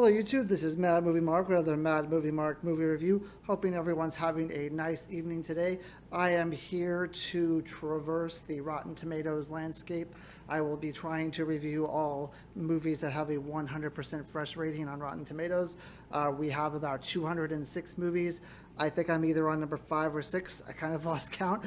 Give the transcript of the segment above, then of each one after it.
Hello YouTube, this is Mad Movie Mark with another Mad Movie Mark movie review. Hoping everyone's having a nice evening today. I am here to traverse the Rotten Tomatoes landscape. I will be trying to review all movies that have a 100% fresh rating on Rotten Tomatoes. We have about 206 movies. I think I'm either on number 5 or 6. I kind of lost count.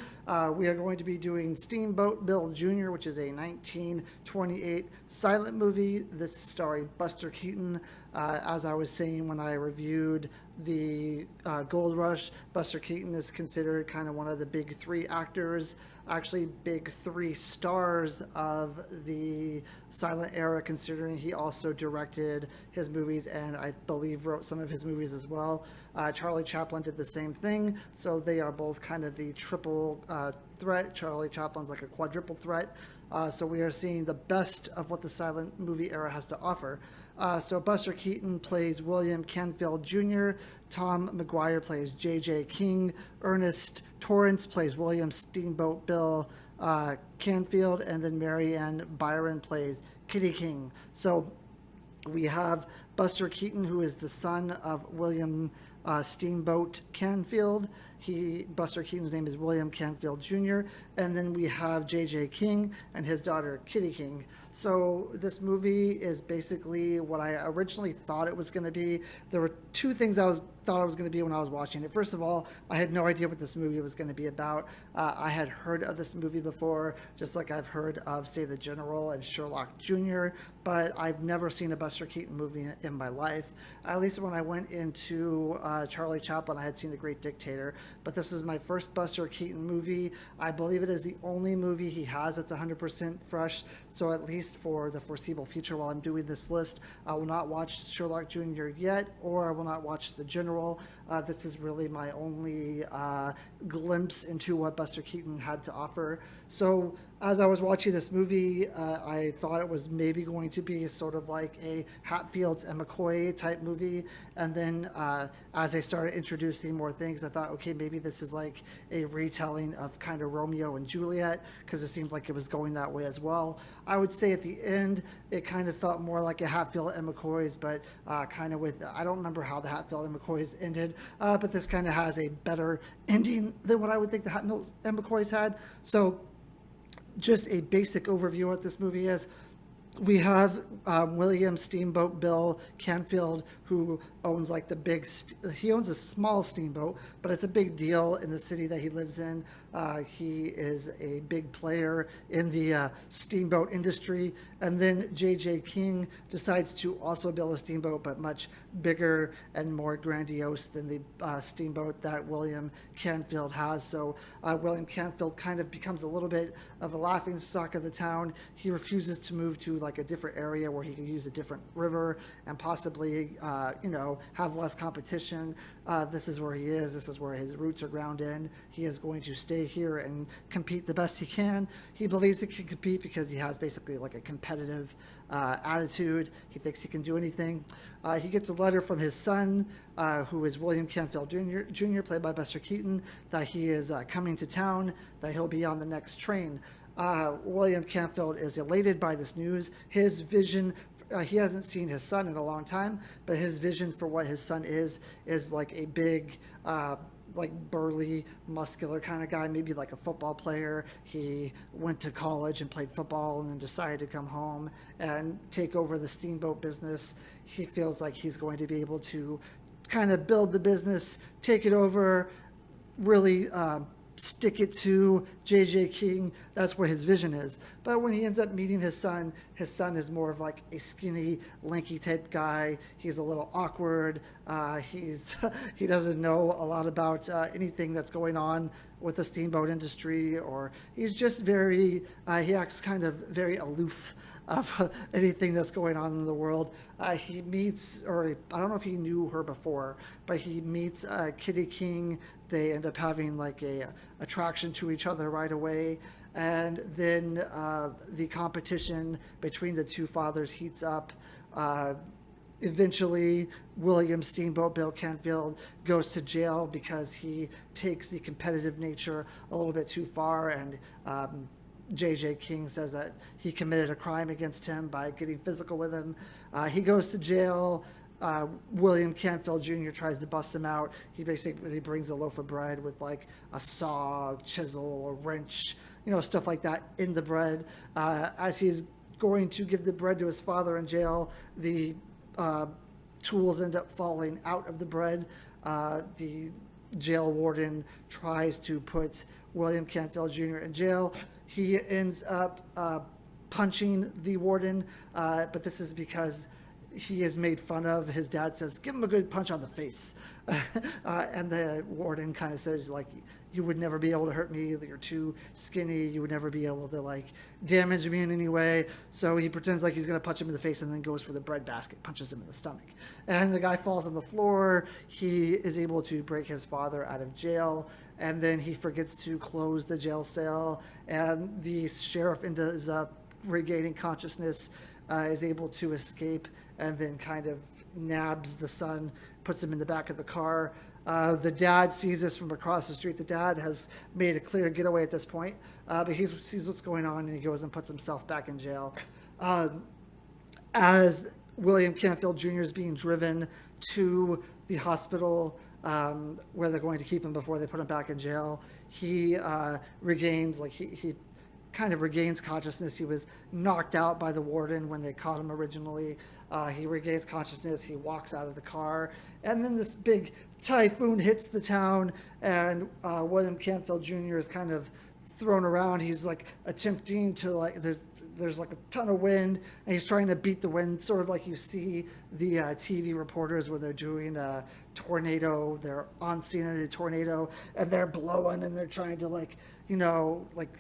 We are going to be doing Steamboat Bill Jr., which is a 1928 silent movie. This is starring Buster Keaton. As I was saying when I reviewed the Gold Rush, Buster Keaton is considered kind of one of the big 3 actors, actually big 3 stars of the silent era, considering he also directed his movies and I believe wrote some of his movies as well. Charlie Chaplin did the same thing, so they are both kind of the triple threat. Charlie Chaplin's like a quadruple threat. So we are seeing the best of what the silent movie era has to offer. So Buster Keaton plays William Canfield Jr., Tom McGuire plays J.J. King, Ernest Torrance plays William Steamboat Bill Canfield, and then Marianne Byron plays Kitty King. So we have Buster Keaton, who is the son of William Steamboat Canfield. Buster Keaton's name is William Canfield Jr. And then we have J.J. King and his daughter Kitty King. So this movie is basically what I originally thought it was going to be. There were 2 things thought it was going to be when I was watching it. First of all, I had no idea what this movie was going to be about. I had heard of this movie before, just like I've heard of, say, The General and Sherlock Jr., but I've never seen a Buster Keaton movie in my life. At least when I went into Charlie Chaplin, I had seen The Great Dictator, but this is my first Buster Keaton movie. I believe it is the only movie he has that's 100% fresh, so at least for the foreseeable future while I'm doing this list, I will not watch Sherlock Jr. yet, or I will not watch The General. This is really my only glimpse into what Buster Keaton had to offer. So as I was watching this movie, I thought it was maybe going to be sort of like a Hatfields and McCoy type movie. And then as they started introducing more things, I thought, okay, maybe this is like a retelling of kind of Romeo and Juliet, because it seemed like it was going that way as well. I would say at the end, it kind of felt more like a Hatfield and McCoy's, but kind of with, I don't remember how the Hatfield and McCoy's ended, but this kind of has a better ending than what I would think the Hatfield and McCoy's had. So just a basic overview of what this movie is. We have William Steamboat Bill Canfield, who owns like he owns a small steamboat, but it's a big deal in the city that he lives in. He is a big player in the steamboat industry. And then J.J. King decides to also build a steamboat, but much bigger and more grandiose than the steamboat that William Canfield has. So William Canfield kind of becomes a little bit of a laughingstock of the town. He refuses to move to like a different area where he can use a different river and possibly, have less competition. This is where he is. This is where his roots are ground in. He is going to stay here and compete the best he can. He believes he can compete because he has basically like a competitive attitude. He thinks he can do anything. He gets a letter from his son, who is William Canfield Jr., played by Buster Keaton, that he is coming to town, that he'll be on the next train. William Canfield is elated by this news. His vision, he hasn't seen his son in a long time, but his vision for what his son is like a big, like burly, muscular kind of guy, maybe like a football player. He went to college and played football and then decided to come home and take over the steamboat business. He feels like he's going to be able to kind of build the business, take it over, really stick it to J.J. King. That's where his vision is. But when he ends up meeting his son is more of like a skinny, lanky type guy. He's a little awkward. He doesn't know a lot about anything that's going on with the steamboat industry, or he's just he acts kind of very aloof of anything that's going on in the world. He meets, or I don't know if he knew her before, but he meets Kitty King. They end up having like a attraction to each other right away. And then the competition between the two fathers heats up. Eventually, William Steamboat Bill Canfield goes to jail because he takes the competitive nature a little bit too far, and J.J. King says that he committed a crime against him by getting physical with him. He goes to jail. William Campbell Jr. tries to bust him out. He basically brings a loaf of bread with like a saw, chisel, a wrench, stuff like that in the bread. As he's going to give the bread to his father in jail, the tools end up falling out of the bread. The jail warden tries to put William Campbell Jr. in jail. He ends up punching the warden, but this is because he is made fun of. His dad says, "Give him a good punch on the face." And the warden kind of says, like, "You would never be able to hurt me. You're too skinny. You would never be able to, like, damage me in any way." So he pretends like he's going to punch him in the face and then goes for the bread basket, punches him in the stomach. And the guy falls on the floor. He is able to break his father out of jail. And then he forgets to close the jail cell. And the sheriff ends up regaining consciousness, is able to escape, and then kind of nabs the son, puts him in the back of the car. The dad sees this from across the street. The dad has made a clear getaway at this point, but he sees what's going on, and he goes and puts himself back in jail. As William Campbell Jr. is being driven to the hospital where they're going to keep him before they put him back in jail, he regains, like, he kind of regains consciousness. He was knocked out by the warden when they caught him originally. He regains consciousness. He walks out of the car, and then this big typhoon hits the town, and William Campbell Jr. is kind of thrown around. He's like attempting to, like, there's like a ton of wind, and he's trying to beat the wind, sort of like you see the TV reporters when they're doing a tornado. They're on scene in a tornado, and they're blowing, and they're trying to, like,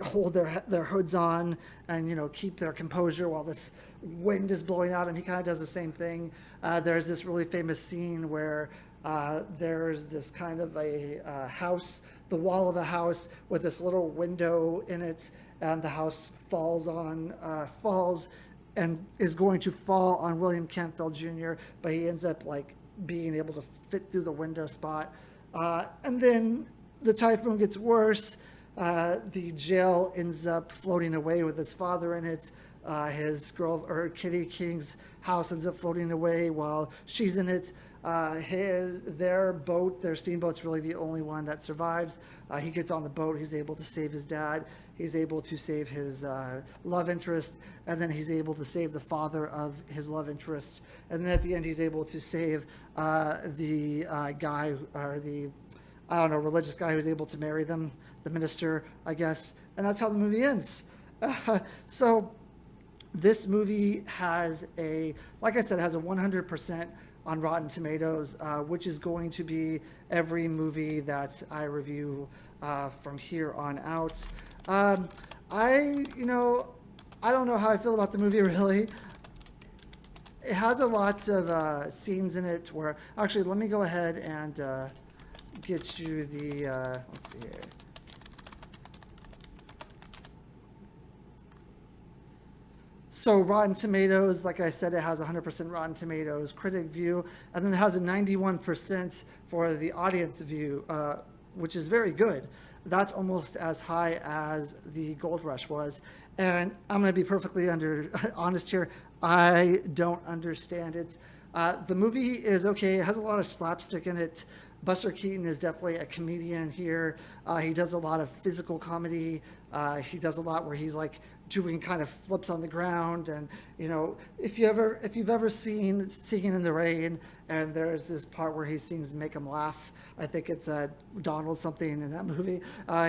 hold their hoods on and, keep their composure while this wind is blowing out. And he kind of does the same thing. There's this really famous scene where there's this kind of a house, the wall of a house with this little window in it, and the house falls and is going to fall on William Campbell Jr., but he ends up, like, being able to fit through the window spot. And then the typhoon gets worse. The jail ends up floating away with his father in it. His girl, or Kitty King's house, ends up floating away while she's in it. Their steamboat's really the only one that survives. He gets on the boat. He's able to save his dad. He's able to save his love interest, and then he's able to save the father of his love interest. And then at the end, he's able to save the guy, or the, I don't know, religious guy who's able to marry them, the minister, I guess. And that's how the movie ends. So this movie has like I said, has a 100% on Rotten Tomatoes, which is going to be every movie that I review from here on out. I don't know how I feel about the movie, really. It has a lot of scenes in it where, actually, let me go ahead and get you the, let's see here. So Rotten Tomatoes, like I said, it has 100% Rotten Tomatoes critic view, and then it has a 91% for the audience view, which is very good. That's almost as high as the Gold Rush was. And I'm going to be perfectly honest here. I don't understand it. The movie is okay. It has a lot of slapstick in it. Buster Keaton is definitely a comedian here. He does a lot of physical comedy. He does a lot where he's, like, doing kind of flips on the ground. And, if you've ever seen Singing in the Rain, and there's this part where he sings Make 'Em Laugh. I think it's Donald something in that movie.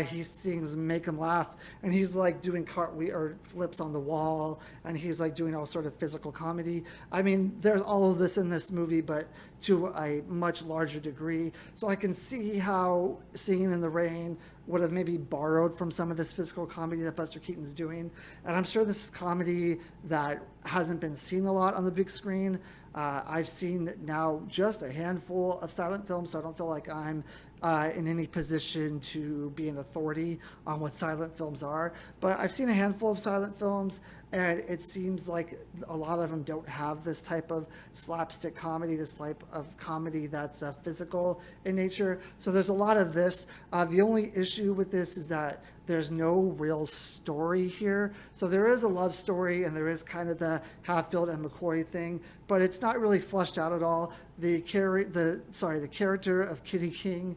He sings Make 'Em Laugh, and he's, like, doing cartwheel or flips on the wall, and he's, like, doing all sort of physical comedy. I mean, there's all of this in this movie, but to a much larger degree. So I can see how Singing in the Rain would have maybe borrowed from some of this physical comedy that Buster Keaton's doing. And I'm sure this is comedy that hasn't been seen a lot on the big screen. I've seen now just a handful of silent films, so I don't feel like I'm in any position to be an authority on what silent films are. But I've seen a handful of silent films, and it seems like a lot of them don't have this type of slapstick comedy, this type of comedy that's physical in nature. So there's a lot of this. The only issue with this is that there's no real story here. So there is a love story and there is kind of the Hatfield and McCoy thing, but it's not really fleshed out at all. The character of Kitty King,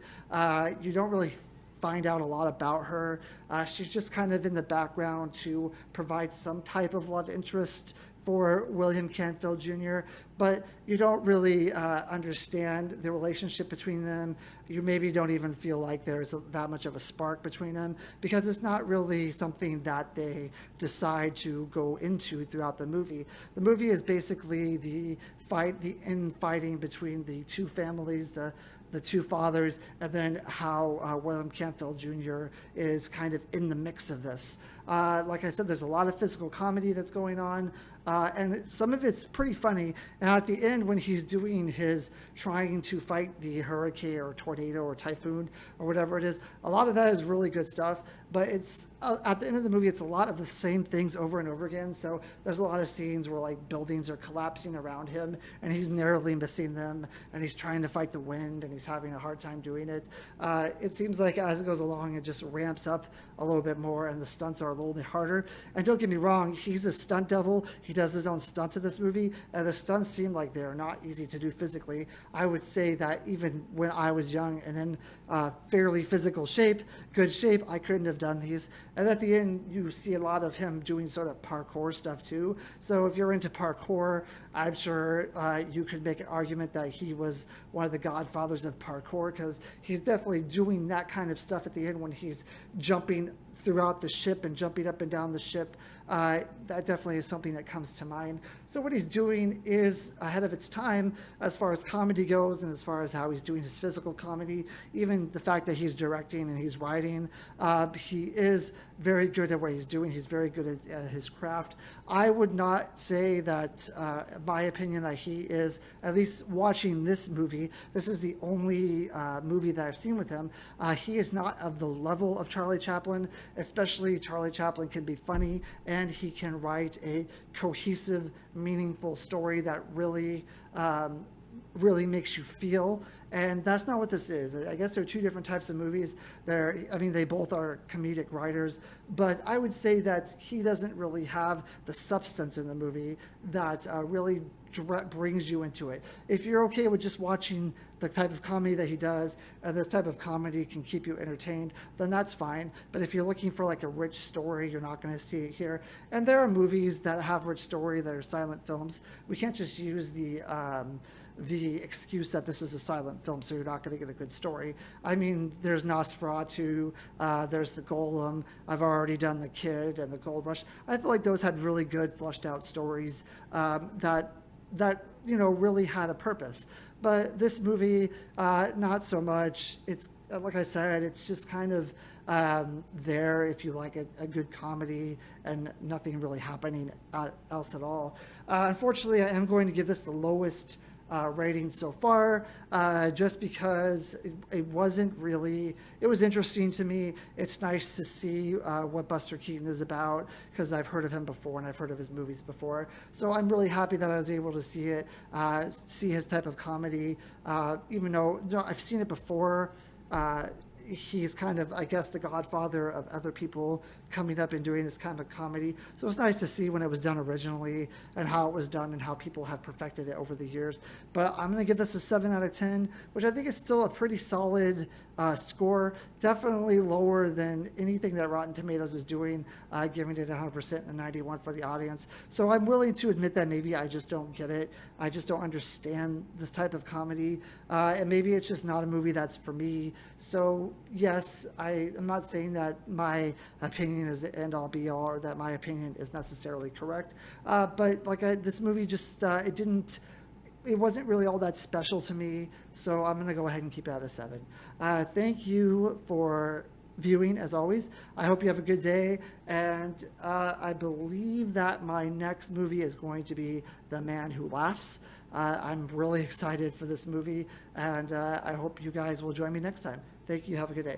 you don't really find out a lot about her. She's just kind of in the background to provide some type of love interest for William Campbell Jr., but you don't really understand the relationship between them. You maybe don't even feel like there's that much of a spark between them because it's not really something that they decide to go into throughout the movie. The movie is basically the infighting between the two families, the two fathers, and then how William Campbell Jr. is kind of in the mix of this. Like I said, there's a lot of physical comedy that's going on, and some of it's pretty funny. And at the end, when he's doing his trying to fight the hurricane or tornado or typhoon or whatever it is, a lot of that is really good stuff. But it's at the end of the movie, it's a lot of the same things over and over again. So there's a lot of scenes where like buildings are collapsing around him, and he's narrowly missing them, and he's trying to fight the wind, and he's having a hard time doing it. It seems like as it goes along, it just ramps up a little bit more, and the stunts are a little bit harder. And don't get me wrong, he's a stunt devil. He does his own stunts in this movie, and the stunts seem like they're not easy to do physically. I would say that even when I was young and in fairly physical shape, good shape, I couldn't have done these. And at the end, you see a lot of him doing sort of parkour stuff too. So if you're into parkour, I'm sure you could make an argument that he was one of the godfathers of parkour, because he's definitely doing that kind of stuff at the end when he's jumping throughout the ship and jumping up and down the ship. That definitely is something that comes to mind. So what he's doing is ahead of its time as far as comedy goes, and as far as how he's doing his physical comedy, even the fact that he's directing and he's writing. He is very good at what he's doing. He's very good at his craft. I would not say that, my opinion, that he is, at least watching this movie, this is the only movie that I've seen with him, he is not of the level of Charlie Chaplin. Especially Charlie Chaplin can be funny, and he can write a cohesive, meaningful story that really makes you feel. And that's not what this is. I guess there are two different types of movies. They both are comedic writers, but I would say that he doesn't really have the substance in the movie that really brings you into it. If you're okay with just watching the type of comedy that he does, and this type of comedy can keep you entertained, then that's fine. But if you're looking for like a rich story, you're not going to see it here. And there are movies that have rich story that are silent films. We can't just use the excuse that this is a silent film, so you're not going to get a good story. I mean, there's Nosferatu, there's The Golem. I've already done The Kid and The Gold Rush. I feel like those had really good, fleshed out stories that really had a purpose. But this movie, not so much. It's like I said, it's just kind of there if you like a good comedy and nothing really happening else at all. Unfortunately, I am going to give this the lowest rating so far, just because it wasn't really, it was interesting to me. It's nice to see what Buster Keaton is about, because I've heard of him before and I've heard of his movies before. So I'm really happy that I was able to see it, see his type of comedy, even though I've seen it before. He's kind of, I guess, the godfather of other people coming up and doing this kind of comedy. So it's nice to see when it was done originally and how it was done and how people have perfected it over the years. But I'm going to give this a 7 out of 10, which I think is still a pretty solid score. Definitely lower than anything that Rotten Tomatoes is doing, giving it 100% and 91 for the audience. So I'm willing to admit that maybe I just don't get it. I just don't understand this type of comedy. And maybe it's just not a movie that's for me. So yes, I am not saying that my opinion is the end all be all, or that my opinion is necessarily correct. But this movie just, it wasn't really all that special to me. So I'm going to go ahead and keep it at a 7. Thank you for viewing, as always. I hope you have a good day. And I believe that my next movie is going to be The Man Who Laughs. I'm really excited for this movie, and I hope you guys will join me next time. Thank you. Have a good day.